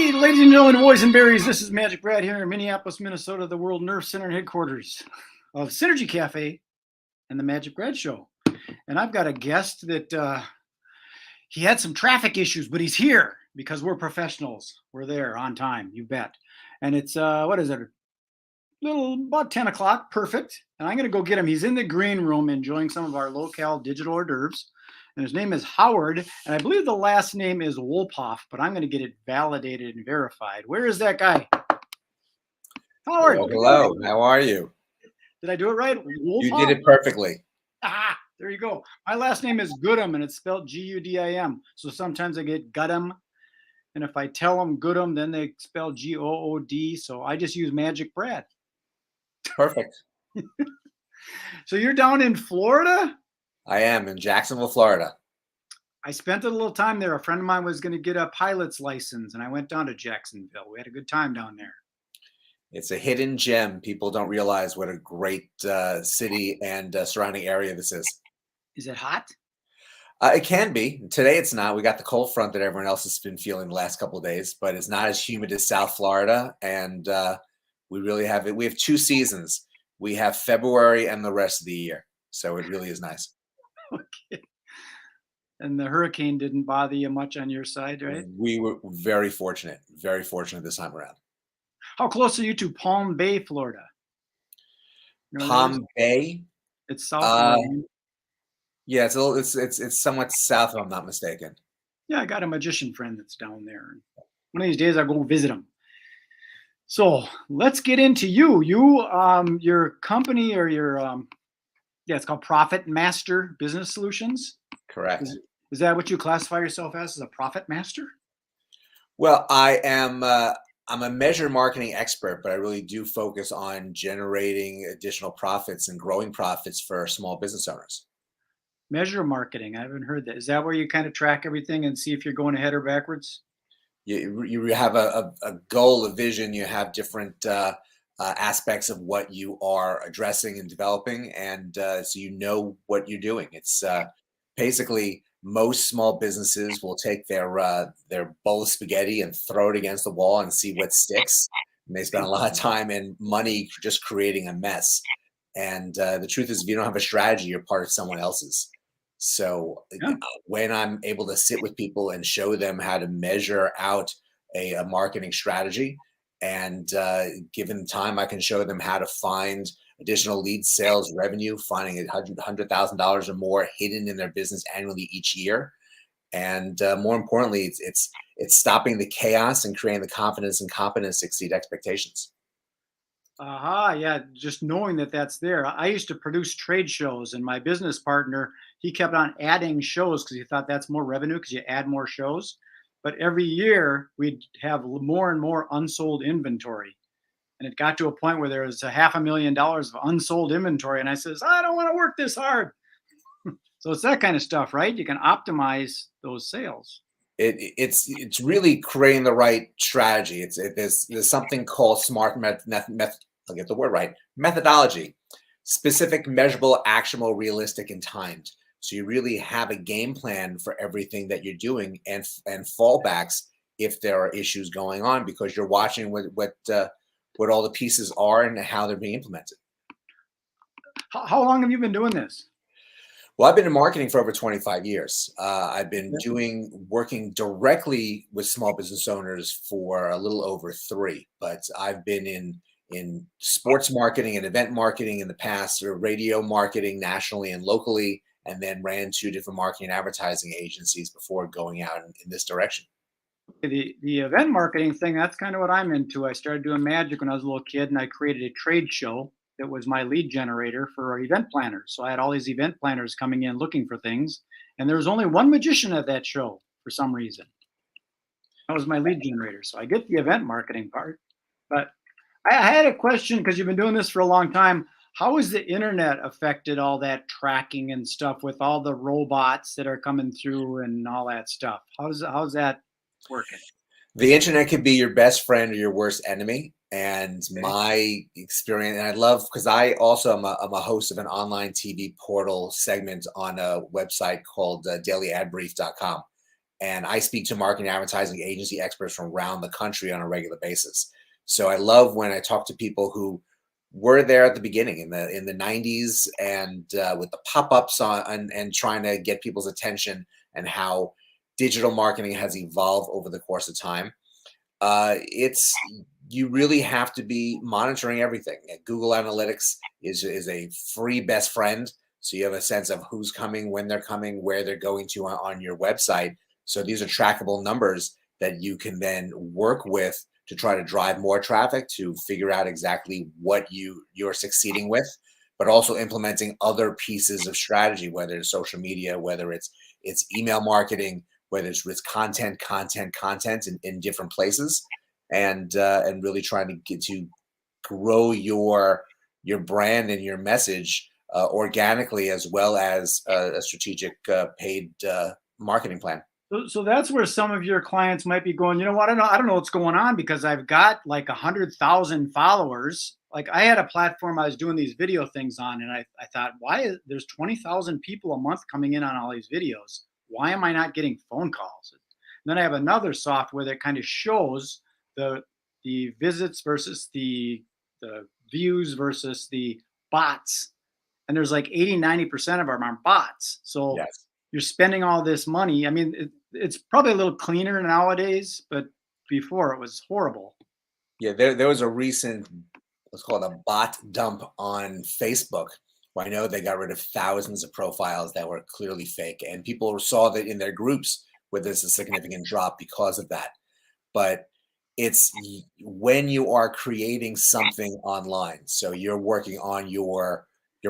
Hey, ladies and gentlemen, boys and berries, this is Magic Brad here in Minneapolis, Minnesota, the World Nerve Center and headquarters of Synergy Cafe and the Magic Brad Show. And I've got a guest that he had some traffic issues, but he's here because we're professionals. We're there on time, you bet. And it's, what is it? About 10 o'clock, perfect. And I'm going to go get him. He's in the green room enjoying some of our locale digital hors d'oeuvres. And his name is Howard, and I believe the last name is Wolpoff, but I'm going to get it validated and verified. Where is that guy? Howard. Hello. How are you? Did I do it right? Wolpoff? You did it perfectly. Ah, there you go. My last name is Goodham, and it's spelled G-U-D-I-M. So sometimes I get Goodham, and if I tell them Goodham, then they spell G-O-O-D. So I just use Magic Brad. Perfect. So you're down in Florida? I am in Jacksonville, Florida. I spent a little time there. A friend of mine was going to get a pilot's license, and I went down to Jacksonville. We had a good time down there. It's a hidden gem. People don't realize what a great city and surrounding area this is. Is it hot? It can be. Today it's not. We got the cold front that everyone else has been feeling the last couple of days, but it's not as humid as South Florida. And we really have it. We have two seasons. We have February and the rest of the year. So it really is nice. Okay. And the hurricane didn't bother you much on your side, right? We were very fortunate this time around. How close are you to Palm Bay, Florida? Palm Bay? It's south. Yeah, it's a little. It's somewhat south, if I'm not mistaken. Yeah, I got a magician friend that's down there. One of these days, I'll go visit him. So let's get into you. Your company or your yeah, it's called Profit Master Business Solutions. Correct. Is that what you classify yourself as a profit master? Well, I am. I'm a measure marketing expert, but I really do focus on generating additional profits and growing profits for small business owners. Measure marketing. I haven't heard that. Is that where you kind of track everything and see if you're going ahead or backwards? You have a goal, a vision. You have different aspects of what you are addressing and developing, and so you know what you're doing. It's basically most small businesses will take their bowl of spaghetti and throw it against the wall and see what sticks. And they spend a lot of time and money just creating a mess. And the truth is, if you don't have a strategy, you're part of someone else's. So when I'm able to sit with people and show them how to measure out a marketing strategy, and given time, I can show them how to find additional lead sales revenue, finding $100,000 or more hidden in their business annually each year. And more importantly, it's stopping the chaos and creating the confidence and competence to exceed expectations. Yeah, just knowing that that's there. I used to produce trade shows, and my business partner, he kept on adding shows because he thought that's more revenue because you add more shows. But every year we'd have more and more unsold inventory. And it got to a point where there was $500,000 of unsold inventory. And I says, I don't want to work this hard. So it's that kind of stuff, right? You can optimize those sales. It's really creating the right strategy. There's something called smart I'll get the word right. Methodology, specific, measurable, actionable, realistic, and timed. So you really have a game plan for everything that you're doing and fallbacks if there are issues going on, because you're watching what all the pieces are and how they're being implemented. How long have you been doing this? Well, I've been in marketing for over 25 years. I've been working directly with small business owners for a little over 3, but I've been in sports marketing and event marketing in the past, or radio marketing nationally and locally, and then ran 2 different marketing and advertising agencies before going out in this direction. The event marketing thing, that's kind of what I'm into. I started doing magic when I was a little kid, and I created a trade show that was my lead generator for event planners. So I had all these event planners coming in looking for things, and there was only one magician at that show for some reason. That was my lead generator. So I get the event marketing part. But I had a question, because you've been doing this for a long time. How has the internet affected all that tracking and stuff with all the robots that are coming through and all that stuff? How's that working? The internet can be your best friend or your worst enemy. And my experience, and I love, because I also am a host of an online TV portal segment on a website called dailyadbrief.com. And I speak to marketing and advertising agency experts from around the country on a regular basis. So I love when I talk to people who were there at the beginning in the 90s and with the pop-ups on and trying to get people's attention, and how digital marketing has evolved over the course of time. It's You really have to be monitoring everything. Google Analytics is a free best friend, so you have a sense of who's coming, when they're coming, where they're going to on your website. So these are trackable numbers that you can then work with to try to drive more traffic, to figure out exactly what you're succeeding with, but also implementing other pieces of strategy, whether it's social media, whether it's email marketing, whether it's with content in different places, and really trying to get to grow your brand and your message organically, as well as a strategic paid marketing plan. So that's where some of your clients might be going, you know what, I don't know what's going on, because I've got like 100,000 followers. Like I had a platform I was doing these video things on, and I thought, there's 20,000 people a month coming in on all these videos. Why am I not getting phone calls? And then I have another software that kind of shows the visits versus the views versus the bots. And there's like 80-90% of them are bots. So Yes. you're spending all this money. I mean, it's probably a little cleaner nowadays, but before it was horrible. Yeah, there was a recent, let's call it a bot dump on Facebook, where I know they got rid of thousands of profiles that were clearly fake, and people saw that in their groups where there's a significant drop because of that. But it's when you are creating something online, so you're working on your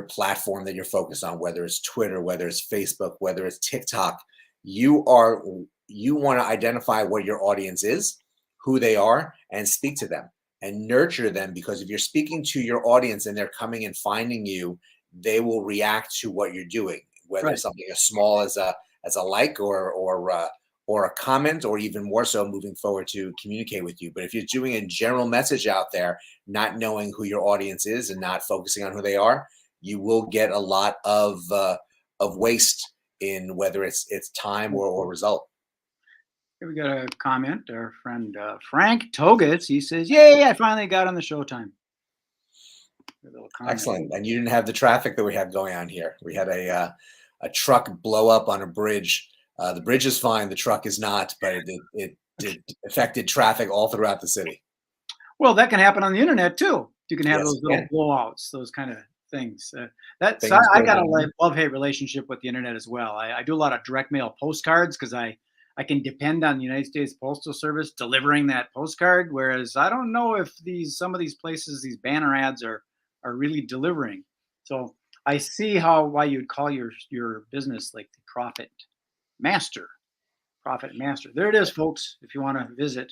platform that you're focused on, whether it's Twitter, whether it's Facebook, whether it's TikTok, you want to identify what your audience is, who they are, and speak to them and nurture them. Because if you're speaking to your audience and they're coming and finding you, they will react to what you're doing, whether Right. it's something as small as a like or a comment, or even more so moving forward to communicate with you. But if you're doing a general message out there, not knowing who your audience is and not focusing on who they are, you will get a lot of waste in whether it's time or result. Here we got a comment. Our friend Frank Togitz, he says, "Yay! I finally got on the Showtime." A little comment. Excellent. And you didn't have the traffic that we have going on here. We had a truck blow up on a bridge. The bridge is fine. The truck is not, but it affected traffic all throughout the city. Well, that can happen on the internet too. You can have Yes, those it little can. blowouts, those kind of things. So Things I go got a down. love-hate relationship with the internet as well. I do a lot of direct mail postcards because I can depend on the United States Postal Service delivering that postcard, whereas I don't know if some of these places, these banner ads are really delivering. So I see why you'd call your business like the master. Profit Master. There it is, folks. If you want to visit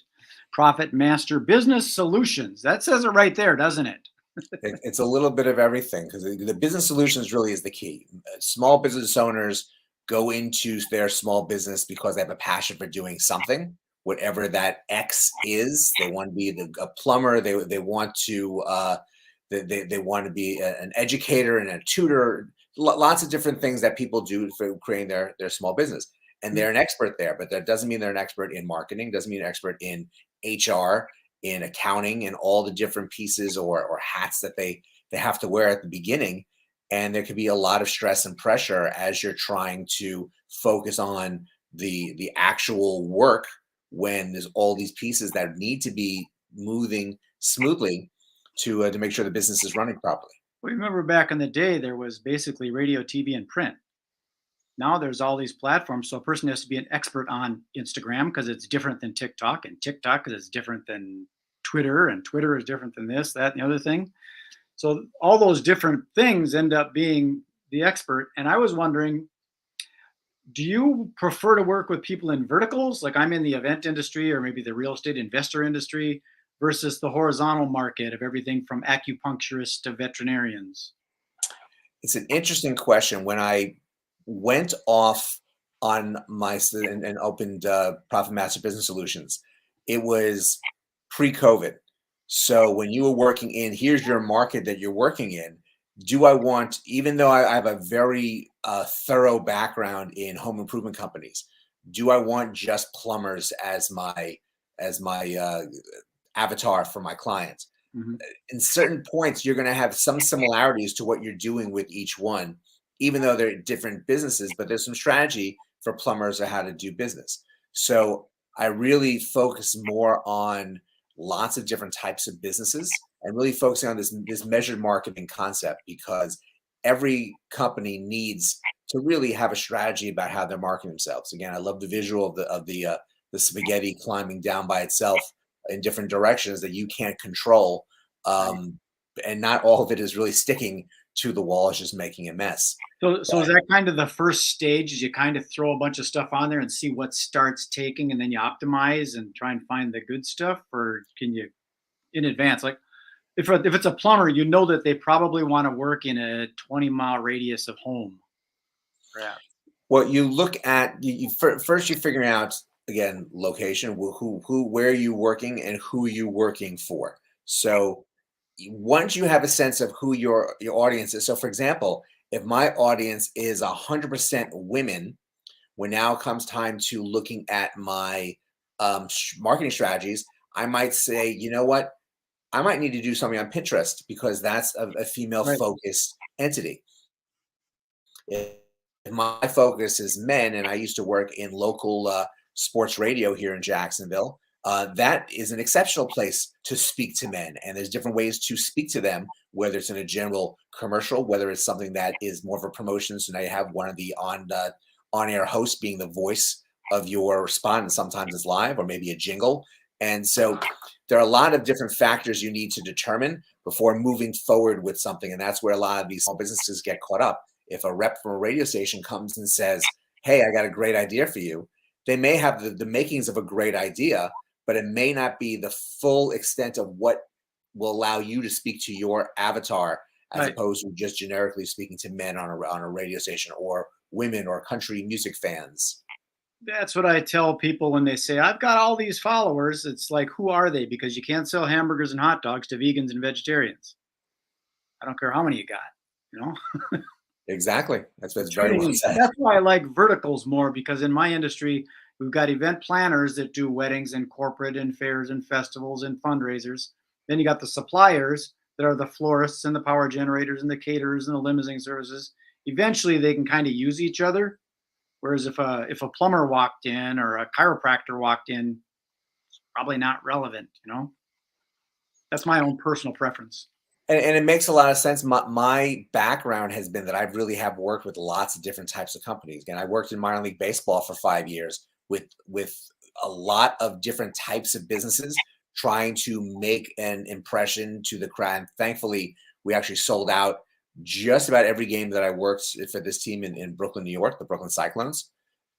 Profit Master Business Solutions, that says it right there, doesn't it? It's a little bit of everything, because the business solutions really is the key. Small business owners go into their small business because they have a passion for doing something, whatever that X is. They want to be a plumber. They want to they want to be an educator and a tutor. Lots of different things that people do for creating their small business, and they're an expert there. But that doesn't mean they're an expert in marketing. Doesn't mean an expert in HR, in accounting, and all the different pieces or hats that they have to wear at the beginning. And there could be a lot of stress and pressure as you're trying to focus on the actual work, when there's all these pieces that need to be moving smoothly to make sure the business is running properly. We remember back in the day, there was basically radio, TV, and print. Now there's all these platforms. So a person has to be an expert on Instagram because it's different than TikTok, and TikTok because it's different than Twitter, and Twitter is different than this, that, and the other thing. So all those different things end up being the expert. And I was wondering, do you prefer to work with people in verticals? Like I'm in the event industry or maybe the real estate investor industry versus the horizontal market of everything from acupuncturists to veterinarians? It's an interesting question. When I went off on and opened Profit Master Business Solutions, it was pre-COVID. So when you were working in, here's your market that you're working in. Do I want, even though I have a very thorough background in home improvement companies, do I want just plumbers as my avatar for my clients? Mhm. In certain points, you're going to have some similarities to what you're doing with each one, even though they're different businesses, but there's some strategy for plumbers of how to do business. So I really focus more on lots of different types of businesses and really focusing on this measured marketing concept, because every company needs to really have a strategy about how they're marketing themselves. Again, I love the visual of the spaghetti climbing down by itself in different directions that you can't control, Right. um, and not all of it is really sticking to the wall; it's just making a mess. So is that kind of the first stage? Is you kind of throw a bunch of stuff on there and see what starts taking, and then you optimize and try and find the good stuff, or can you in advance? Like if it's a plumber, you know that they probably want to work in a 20-mile radius of home. Perhaps. Well, you look at first. You're figuring out, again, location, where are you working, and who you working for. So once you have a sense of who your audience is. So, for example, if my audience is 100% women, when now comes time to looking at my marketing strategies, I might say, you know what, I might need to do something on Pinterest because that's a female Right. focused entity. If my focus is men, and I used to work in local sports radio here in Jacksonville, that is an exceptional place to speak to men. And there's different ways to speak to them, whether it's in a general commercial, whether it's something that is more of a promotion. So now you have one of the on-air hosts being the voice of your spot, and sometimes it's live or maybe a jingle. And so there are a lot of different factors you need to determine before moving forward with something. And that's where a lot of these small businesses get caught up. If a rep from a radio station comes and says, "Hey, I got a great idea for you," they may have the makings of a great idea, but it may not be the full extent of what will allow you to speak to your avatar, as Right. opposed to just generically speaking to men on a radio station, or women, or country music fans. That's what I tell people when they say, I've got all these followers. It's like, who are they? Because you can't sell hamburgers and hot dogs to vegans and vegetarians. I don't care how many you got, you know? Exactly. That's It's very really well neat. said. That's why I like verticals more, because in my industry, we've got event planners that do weddings and corporate and fairs and festivals and fundraisers. Then you got the suppliers that are the florists and the power generators and the caterers and the limousine services. Eventually, they can kind of use each other. Whereas if a plumber walked in or a chiropractor walked in, probably not relevant. That's my own personal preference. And it makes a lot of sense. My background has been that I really have worked with lots of different types of companies. And I worked in minor league baseball for 5 years with a lot of different types of businesses trying to make an impression to the crowd. And thankfully, we actually sold out just about every game that I worked for this team in Brooklyn, New York, the Brooklyn Cyclones.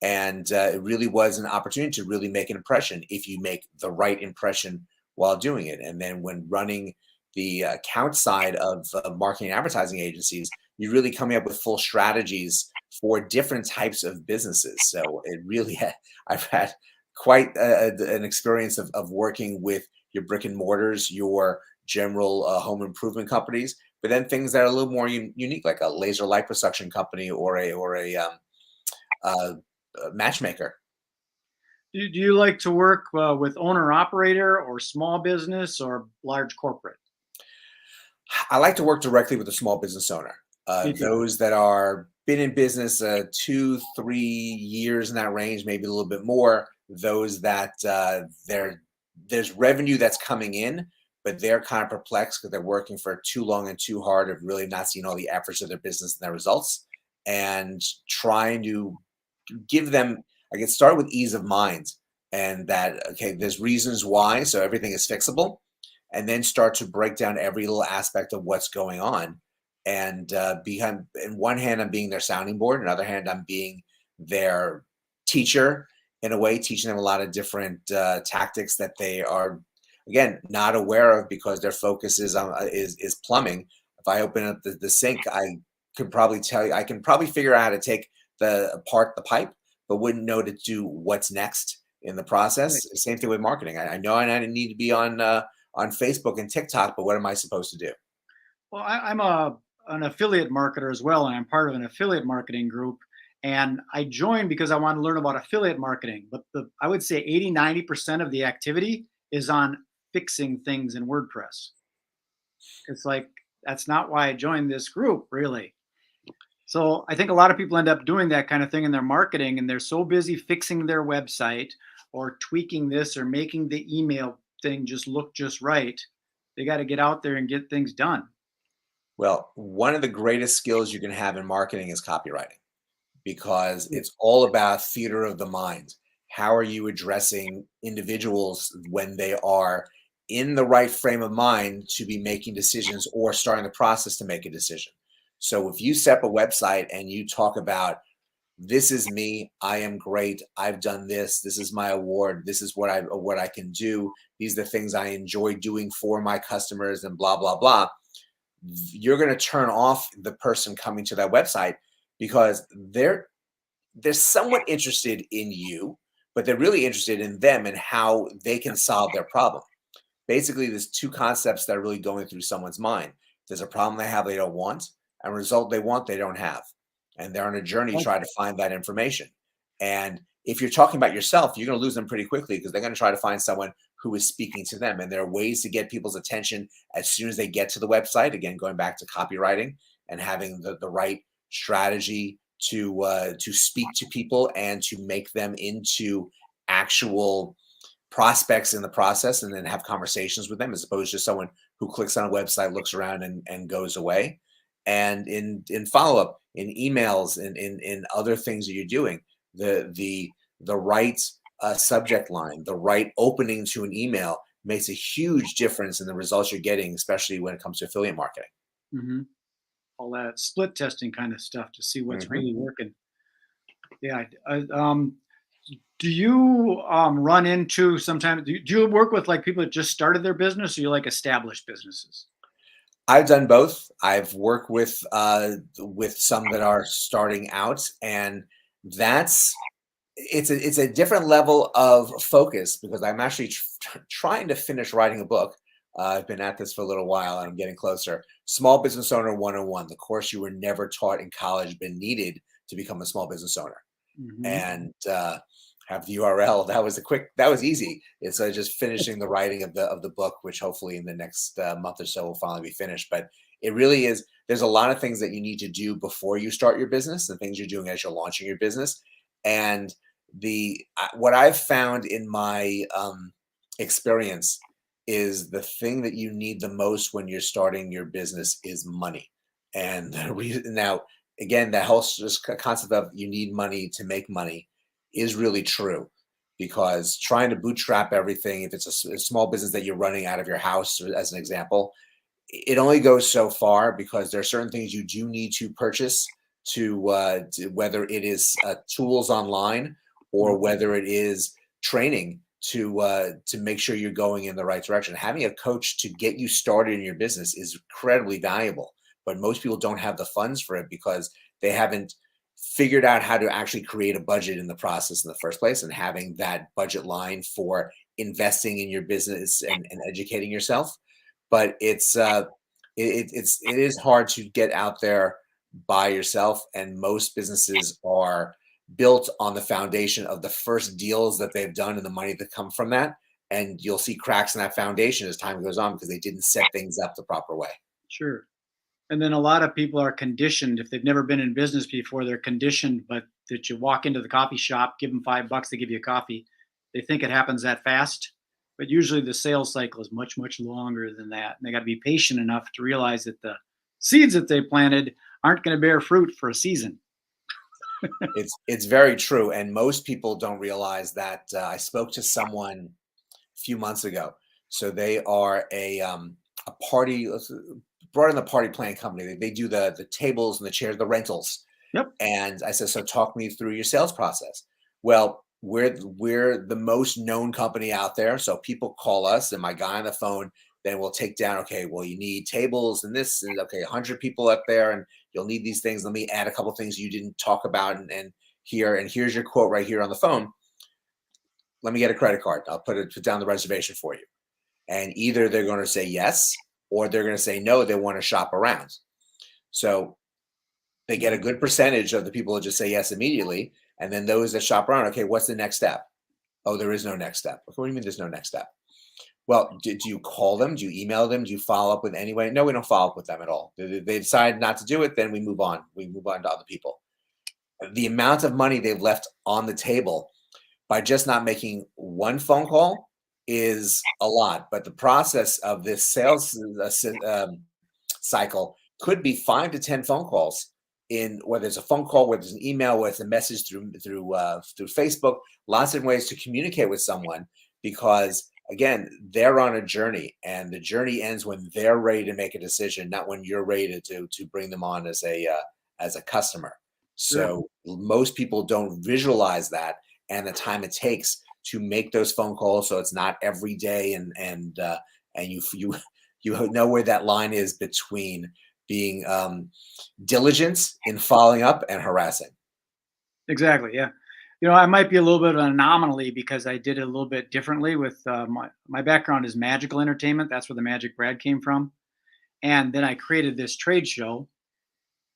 And it really was an opportunity to really make an impression if you make the right impression while doing it. And then when running the account side of marketing and advertising agencies, you're really coming up with full strategies for different types of businesses. So it really, I've had quite an experience of working with your brick and mortars, your general home improvement companies, but then things that are a little more unique, like a laser liposuction company, or uh, a matchmaker. Do you like to work with owner operator or small business or large corporate? I like to work directly with a small business owner. Me too. Those that are been in business 2, 3 years in that range, maybe a little bit more. Those that there's revenue that's coming in, but they're kind of perplexed because they're working for too long and too hard, of really not seeing all the efforts of their business and their results, and trying to give them. I can start with ease of mind, and that, okay, there's reasons why, so everything is fixable, and then start to break down every little aspect of what's going on. And behind, in one hand, I'm being their sounding board. In the other hand, I'm being their teacher, in a way, teaching them a lot of different tactics that they are, again, not aware of, because their focus is on is plumbing. If I open up the sink, I could probably tell you, I can probably figure out how to take apart the pipe, but wouldn't know to do what's next in the Right. process. Same thing with marketing. I know I need to be on Facebook and TikTok, but what am I supposed to do? Well, I'm an affiliate marketer as well, and I'm part of an affiliate marketing group. And I joined because I wanted to learn about affiliate marketing. But I would say 80, 90% of the activity is on fixing things in WordPress. It's like, that's not why I joined this group, really. So I think a lot of people end up doing that kind of thing in their marketing, and they're so busy fixing their website or tweaking this or making the email thing just look just right. They got to get out there and get things done. Well, one of the greatest skills you can have in marketing is copywriting, because Yeah. it's all about theater of the mind. How are you addressing individuals when they are in the right frame of mind to be making decisions or starting the process to make a decision? So if you set up a website and you talk about, this is me, I am great, I've done this, this is my award, this is what I can do, these are the things I enjoy doing for my customers, and blah blah blah, you're going to turn off the person coming to that website, because they're somewhat interested in you, but they're really interested in them and how they can solve their problem. Basically, there's two concepts that are really going through someone's mind. There's a problem they have they don't want, and a result they want they don't have. And they're on a journey trying to find that information. And if you're talking about yourself, you're going to lose them pretty quickly, because they're going to try to find someone who is speaking to them. And there are ways to get people's attention as soon as they get to the website. Again, going back to copywriting and having the right strategy to speak to people and to make them into actual prospects in the process, and then have conversations with them, as opposed to someone who clicks on a website, looks around, and goes away. And in follow-up, in emails, and in other things that you're doing, the right subject line, the right opening to an email makes a huge difference in the results you're getting, especially when it comes to affiliate marketing. Hmm. All that split testing kind of stuff to see what's Mhm. really working. Yeah. Do you run into sometimes, do you work with like people that just started their business, or you like established businesses? I've done both. I've worked with some that are starting out, and that's it's a different level of focus, because I'm actually trying to finish writing a book. I've been at this for a little while, and I'm getting closer. Small Business Owner 101, the course you were never taught in college but needed to become a small business owner. Hmm. And have the URL. That was easy. It's just finishing the writing of the book, which hopefully in the next month or so will finally be finished. But it really is. There's a lot of things that you need to do before you start your business, and things you're doing as you're launching your business. And what I've found in my experience is the thing that you need the most when you're starting your business is money. And the reason now, again, that whole just concept of you need money to make money is really true, because trying to bootstrap everything, if it's a small business that you're running out of your house, as an example, it only goes so far, because there are certain things you do need to purchase whether it is tools online, or whether it is training to make sure you're going in the right direction. Having a coach to get you started in your business is incredibly valuable, but most people don't have the funds for it, because they haven't figured out how to actually create a budget in the process in the first place, and having that budget line for investing in your business and educating yourself. But it is hard to get out there by yourself, and most businesses are built on the foundation of the first deals that they've done and the money that come from that. And you'll see cracks in that foundation as time goes on, because they didn't set things up the proper way. Sure. And then a lot of people are conditioned. If they've never been in business before, they're conditioned, but that you walk into the coffee shop, give them $5, they give you a coffee. They think it happens that fast, but usually the sales cycle is much, much longer than that. And they got to be patient enough to realize that the seeds that they planted aren't going to bear fruit for a season. It's very true, and most people don't realize that. I spoke to someone a few months ago. So they are a party, brought in the party planning company. They do the tables and the chairs, the rentals. Yep. And I said, so talk me through your sales process. Well, we're the most known company out there, so people call us, and my guy on the phone then will take down, okay, well, you need tables and this, and okay, 100 people up there, and you'll need these things. Let me add a couple things you didn't talk about, and here's your quote right here on the phone. Let me get a credit card. I'll put down the reservation for you. And either they're going to say yes, or they're going to say no, they want to shop around. So they get a good percentage of the people that just say yes immediately. And then those that shop around, okay, what's the next step? Oh, there is no next step. Okay, what do you mean there's no next step? Well, do you call them? Do you email them? Do you follow up with anybody? No, we don't follow up with them at all. They decide not to do it, then we move on. We move on to other people. The amount of money they've left on the table by just not making one phone call is a lot. But the process of this sales cycle could be 5 to 10 phone calls, in whether it's a phone call, whether it's an email, whether it's a message through Facebook. Lots of ways to communicate with someone, because again, they're on a journey, and the journey ends when they're ready to make a decision, not when you're ready to bring them on as a customer. So most people don't visualize that and the time it takes to make those phone calls. So it's not every day, and you know where that line is between being diligent in following up and harassing. Exactly. Yeah. I might be a little bit of an anomaly because I did it a little bit differently with my background is magical entertainment. That's where the Magic Brad came from. And then I created this trade show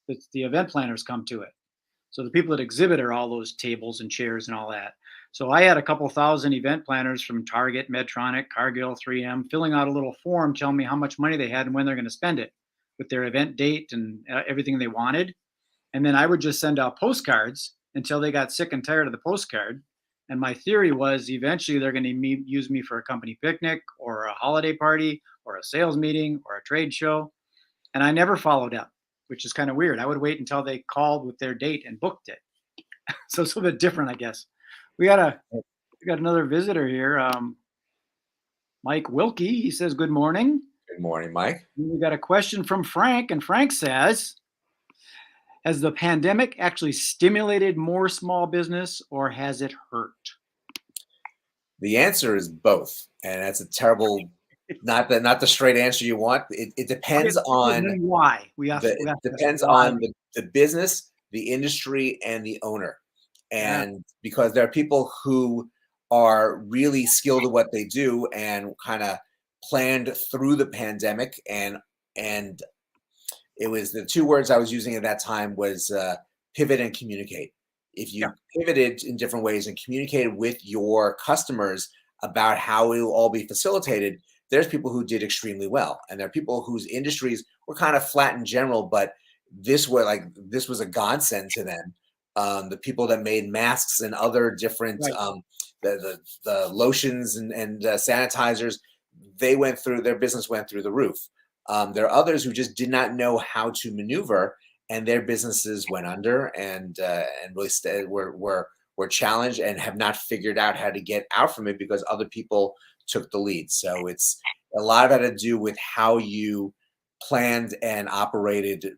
that the event planners come to it. So the people that exhibit are all those tables and chairs and all that. So I had a couple thousand event planners from Target, Medtronic, Cargill, 3M, filling out a little form telling me how much money they had and when they're going to spend it, with their event date and everything they wanted. And then I would just send out postcards until they got sick and tired of the postcard. And my theory was eventually they're going to use me for a company picnic or a holiday party or a sales meeting or a trade show. And I never followed up, which is kind of weird. I would wait until they called with their date and booked it. So it's a little bit different, I guess. We got another visitor here. Mike Wilkie. He says, good morning. Good morning, Mike. We got a question from Frank, and Frank says, has the pandemic actually stimulated more small business, or has it hurt? The answer is both, and that's a terrible, not the straight answer you want. It depends on why. It depends on the business, the industry, and the owner. And because there are people who are really skilled at what they do and kind of planned through the pandemic, and it was the two words I was using at that time was pivot and communicate. If you pivoted in different ways and communicated with your customers about how it will all be facilitated, there's people who did extremely well, and there are people whose industries were kind of flat in general, but this was a godsend to them. The people that made masks and other different the lotions and sanitizers, their business went through the roof. There are others who just did not know how to maneuver, and their businesses went under and really were challenged and have not figured out how to get out from it because other people took the lead. So it's a lot of it to do with how you planned and operated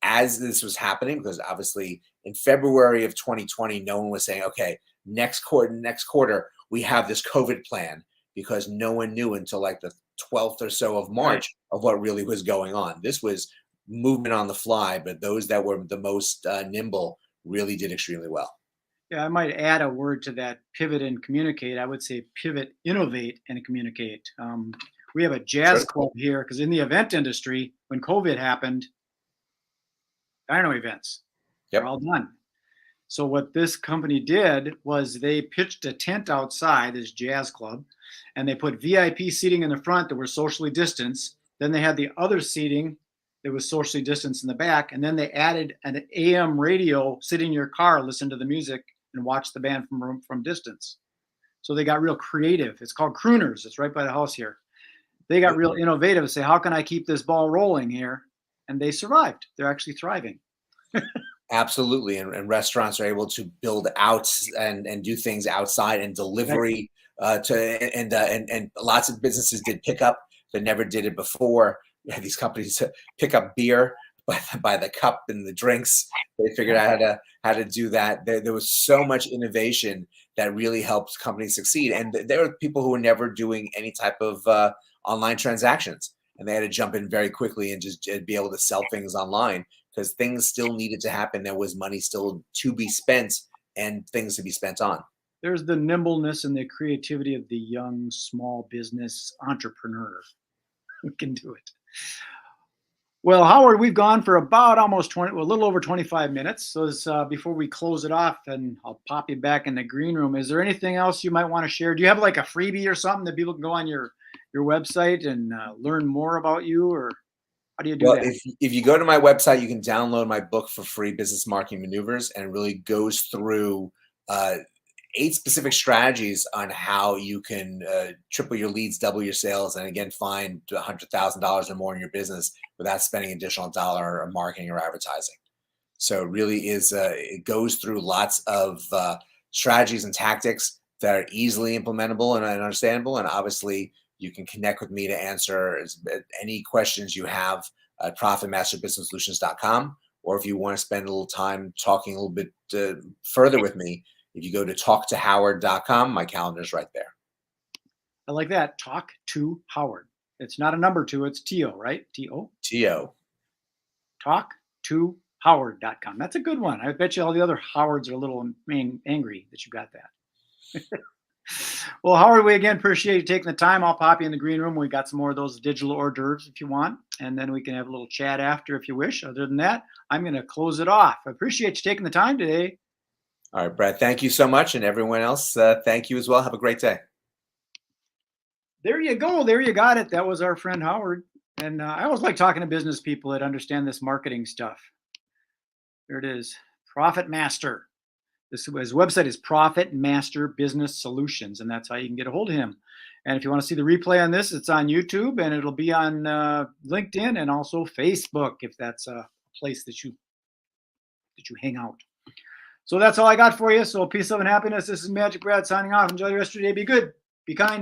as this was happening, because obviously in February of 2020, no one was saying, okay, next quarter, we have this COVID plan, because no one knew until like the 12th or so of March of what really was going on. This was movement on the fly, but those that were the most nimble really did extremely well. Yeah, I might add a word to that: pivot and communicate. I would say pivot, innovate, and communicate. We have a jazz club here because in the event industry, when COVID happened, there are no events. They're all done. So what this company did was they pitched a tent outside this jazz club, and they put VIP seating in the front that were socially distanced. Then they had the other seating that was socially distanced in the back. And then they added an AM radio, sit in your car, listen to the music, and watch the band from distance. So they got real creative. It's called Crooners. It's right by the house here. They got real innovative and say, how can I keep this ball rolling here? And they survived. They're actually thriving. Absolutely. And restaurants are able to build out and do things outside, and delivery and lots of businesses did pickup that never did it before. You had these companies pick up beer by the cup and the drinks. They figured out how to do that. There was so much innovation that really helped companies succeed. And there were people who were never doing any type of online transactions, and they had to jump in very quickly and just be able to sell things online, because things still needed to happen. There was money still to be spent and things to be spent on. There's the nimbleness and the creativity of the young small business entrepreneur who can do it. Well, Howard, we've gone for about almost 20, well, a little over 25 minutes. So before we close it off, and I'll pop you back in the green room, is there anything else you might want to share? Do you have like a freebie or something that people can go on your website and learn more about you, or how do you do Well, that? if you go to my website, you can download my book for free, Business Marketing Maneuvers, and it really goes through 8 specific strategies on how you can triple your leads, double your sales, and again, find $100,000 or more in your business without spending an additional dollar on marketing or advertising. So it really is, it goes through lots of strategies and tactics that are easily implementable and understandable. And obviously, you can connect with me to answer any questions you have at profitmasterbusinesssolutions.com. Or if you want to spend a little time talking a little bit further with me, if you go to talktohoward.com, my calendar is right there. I like that. Talk to Howard. It's not a number 2, it's T-O, right? T-O? T-O. Talktohoward.com. That's a good one. I bet you all the other Howards are a little angry that you got that. Well, Howard, we again appreciate you taking the time. I'll pop you in the green room. We got some more of those digital hors d'oeuvres if you want, and then we can have a little chat after if you wish. Other than that, I'm going to close it off. I appreciate you taking the time today. All right, Brad, thank you so much. And everyone else, thank you as well. Have a great day. There you go. There you got it. That was our friend Howard. And I always like talking to business people that understand this marketing stuff. There it is. Profit Master. His website is Profit Master Business Solutions, and that's how you can get a hold of him. And if you want to see the replay on this, it's on YouTube, and it'll be on LinkedIn and also Facebook, if that's a place that you hang out. So that's all I got for you. So peace, love, and happiness. This is Magic Brad signing off. Enjoy the rest of your day. Be good. Be kind.